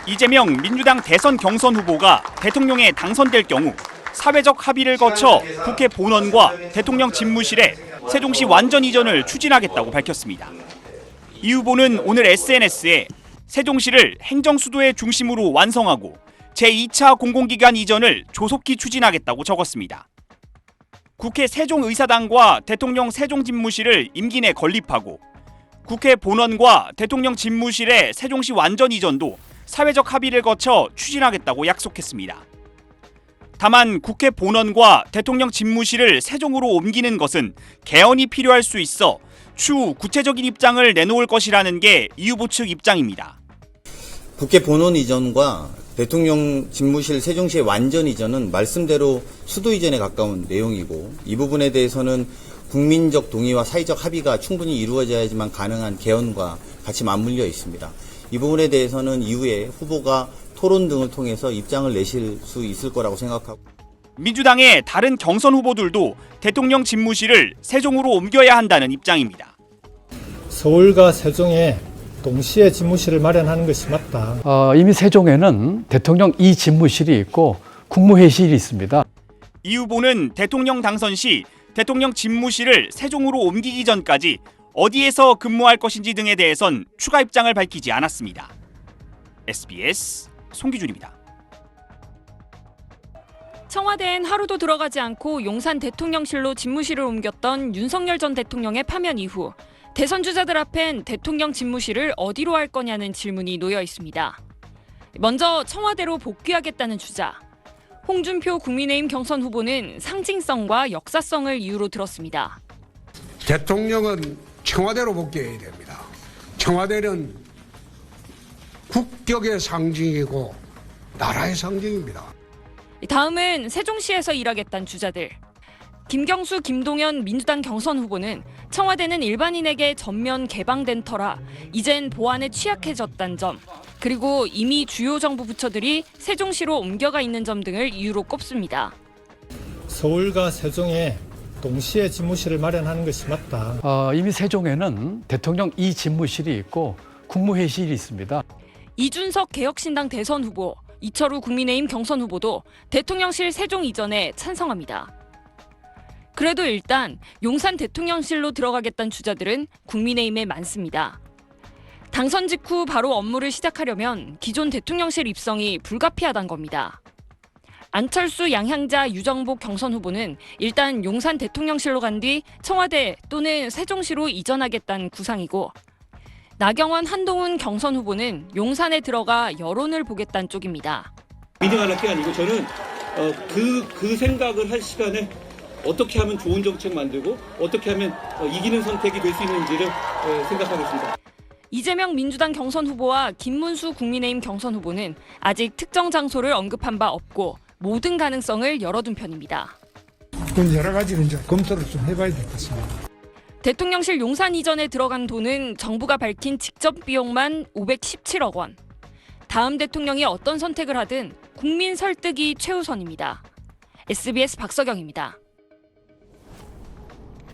이재명 민주당 대선 경선 후보가 대통령에 당선될 경우 사회적 합의를 거쳐 국회 본원과 대통령 집무실에 세종시 완전 이전을 추진하겠다고 밝혔습니다. 이 후보는 오늘 SNS에 세종시를 행정수도의 중심으로 완성하고 제2차 공공기관 이전을 조속히 추진하겠다고 적었습니다. 국회 세종의사당과 대통령 세종집무실을 임기 내 건립하고 국회 본원과 대통령 집무실의 세종시 완전 이전도 사회적 합의를 거쳐 추진하겠다고 약속했습니다. 다만 국회 본원과 대통령 집무실을 세종으로 옮기는 것은 개헌이 필요할 수 있어 추후 구체적인 입장을 내놓을 것이라는 게 이 후보 측 입장입니다. 국회 본원 이전과 대통령 집무실 세종시의 완전 이전은 말씀대로 수도 이전에 가까운 내용이고 이 부분에 대해서는 국민적 동의와 사회적 합의가 충분히 이루어져야지만 가능한 개헌과 같이 맞물려 있습니다. 이 부분에 대해서는 이후에 후보가 토론 등을 통해서 입장을 내실 수 있을 거라고 생각하고 민주당의 다른 경선 후보들도 대통령 집무실을 세종으로 옮겨야 한다는 입장입니다. 서울과 세종에 동시에 집무실을 마련하는 것이 맞다. 이미 세종에는 대통령 이 집무실이 있고 국무회의실이 있습니다. 이 후보는 대통령 당선 시 대통령 집무실을 세종으로 옮기기 전까지 어디에서 근무할 것인지 등에 대해선 추가 입장을 밝히지 않았습니다. SBS 송기준입니다. 청와대엔 하루도 들어가지 않고 용산 대통령실로 집무실을 옮겼던 윤석열 전 대통령의 파면 이후 대선 주자들 앞엔 대통령 집무실을 어디로 할 거냐는 질문이 놓여 있습니다. 먼저 청와대로 복귀하겠다는 주자. 홍준표 국민의힘 경선 후보는 상징성과 역사성을 이유로 들었습니다. 대통령은 청와대로 복귀해야 됩니다. 청와대는 국격의 상징이고 나라의 상징입니다. 다음은 세종시에서 일하겠다는 주자들. 김경수, 김동연 민주당 경선 후보는 청와대는 일반인에게 전면 개방된 터라 이젠 보안에 취약해졌다는 점, 그리고 이미 주요 정부 부처들이 세종시로 옮겨가 있는 점 등을 이유로 꼽습니다. 서울과 세종에 동시에 집무실을 마련하는 것이 맞다. 이미 세종에는 대통령 이 집무실이 있고 국무회의실이 있습니다. 이준석 개혁신당 대선 후보, 이철우 국민의힘 경선 후보도 대통령실 세종 이전에 찬성합니다. 그래도 일단 용산 대통령실로 들어가겠다는 주자들은 국민의힘에 많습니다. 당선 직후 바로 업무를 시작하려면 기존 대통령실 입성이 불가피하다는 겁니다. 안철수, 양향자, 유정복 경선 후보는 일단 용산 대통령실로 간 뒤 청와대 또는 세종시로 이전하겠다는 구상이고, 나경원, 한동훈 경선 후보는 용산에 들어가 여론을 보겠다는 쪽입니다. 미팅할 게 아니고 저는 그 생각을 할 시간에 어떻게 하면 좋은 정책 만들고 어떻게 하면 이기는 선택이 될 수 있는지를 생각하겠습니다. 이재명 민주당 경선 후보와 김문수 국민의힘 경선 후보는 아직 특정 장소를 언급한 바 없고 모든 가능성을 열어둔 편입니다. 여러 가지를 이제 검토를 좀 해봐야 될 것 같습니다. 대통령실 용산 이전에 들어간 돈은 정부가 밝힌 직접 비용만 517억 원. 다음 대통령이 어떤 선택을 하든 국민 설득이 최우선입니다. SBS 박서경입니다.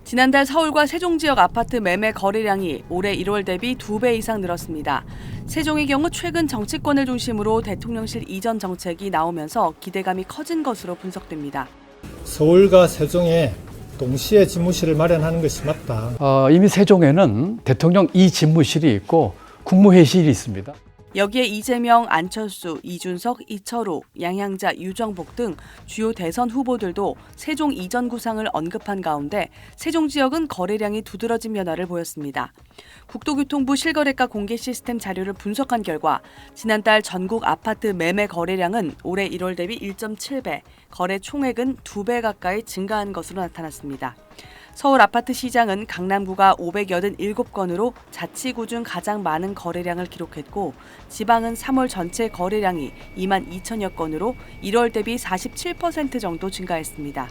지난달 서울과 세종 지역 아파트 매매 거래량이 올해 1월 대비 2배 이상 늘었습니다. 세종의 경우 최근 정치권을 중심으로 대통령실 이전 정책이 나오면서 기대감이 커진 것으로 분석됩니다. 서울과 세종에 동시에 집무실을 마련하는 것이 맞다. 이미 세종에는 대통령 이 집무실이 있고 국무회의실이 있습니다. 여기에 이재명, 안철수, 이준석, 이철우, 양향자, 유정복 등 주요 대선 후보들도 세종 이전 구상을 언급한 가운데 세종 지역은 거래량이 두드러진 변화를 보였습니다. 국토교통부 실거래가 공개 시스템 자료를 분석한 결과 지난달 전국 아파트 매매 거래량은 올해 1월 대비 1.7배, 거래 총액은 2배 가까이 증가한 것으로 나타났습니다. 서울 아파트 시장은 강남구가 587건으로 자치구 중 가장 많은 거래량을 기록했고 지방은 3월 전체 거래량이 2만 2천여 건으로 1월 대비 47% 정도 증가했습니다.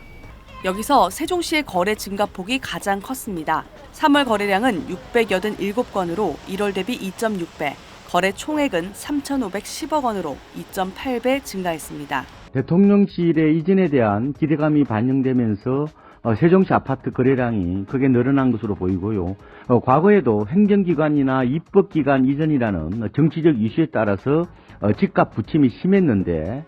여기서 세종시의 거래 증가폭이 가장 컸습니다. 3월 거래량은 687건으로 1월 대비 2.6배, 거래 총액은 3,510억 원으로 2.8배 증가했습니다. 대통령실의 이전에 대한 기대감이 반영되면서 세종시 아파트 거래량이 크게 늘어난 것으로 보이고요. 과거에도 행정기관이나 입법기관 이전이라는 정치적 이슈에 따라서 집값 부침이 심했는데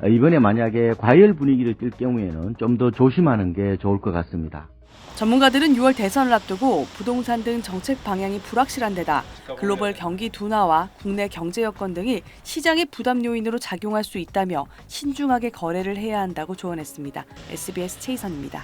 이번에 만약에 과열 분위기를 띌 경우에는 좀 더 조심하는 게 좋을 것 같습니다. 전문가들은 6월 대선을 앞두고 부동산 등 정책 방향이 불확실한 데다 글로벌 경기 둔화와 국내 경제 여건 등이 시장의 부담 요인으로 작용할 수 있다며 신중하게 거래를 해야 한다고 조언했습니다. SBS 최희선입니다.